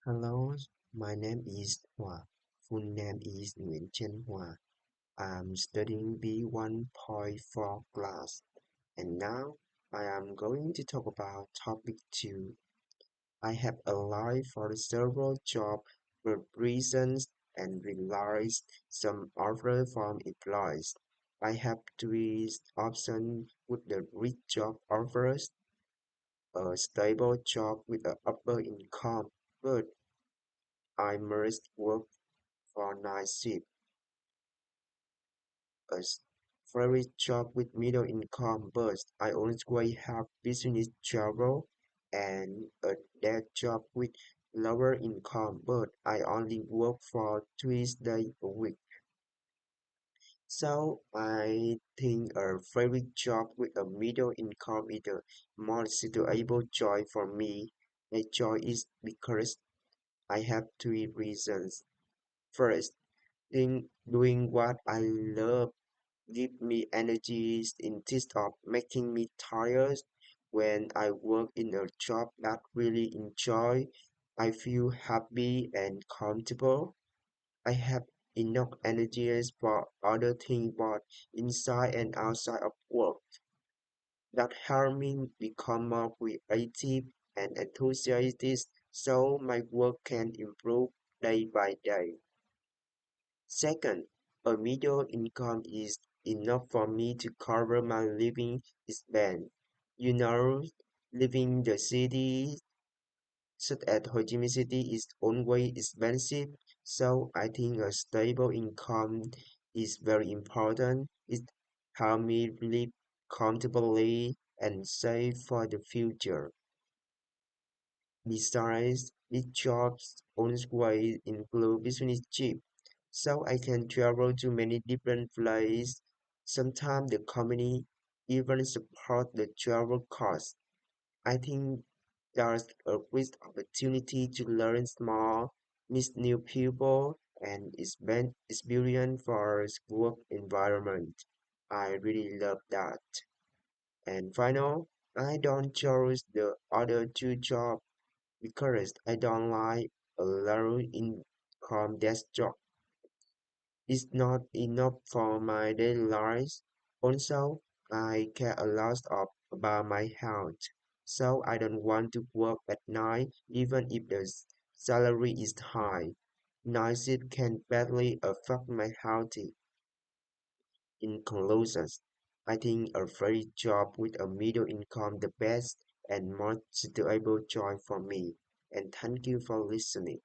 Hello, my name is Hoa. Full name is Nguyễn Chen Hoa. I'm studying B1.4 class, and now I am going to talk about topic 2. I have applied for several job reasons and realized some offer from employees. I have three options with the rich job offers, a stable job with an upper income, but I must work for night shift, a salary job with middle income, but I always have business travel, and a day job with lower income, but I only work for 3 days a week. So I think a favorite job with a middle income is a more suitable joy for me. The joy is because I have three reasons. First, doing what I love give me energy instead of making me tired. When I work in a job that really enjoy, I feel happy and comfortable. I have enough energy for other things both inside and outside of work. That help me become more creative and enthusiastic so my work can improve day by day. Second, a middle income is enough for me to cover my living expense. You know, living in the city such as Ho Chi Minh City is always expensive, so I think a stable income is very important. It helps me live comfortably and save for the future. Besides, these jobs always include business trip, so I can travel to many different places. Sometimes the company even support the travel costs. I think there's a great opportunity to learn more, meet new people, and experience for work environment. I really love that. And final, I don't choose the other two jobs because I don't like a low income desk job. It's not enough for my daily life. Also, I care a lot about my health, so I don't want to work at night even if the salary is high. Night shift can badly affect my health. In conclusion, I think a free job with a middle income the best and most suitable choice for me. And thank you for listening.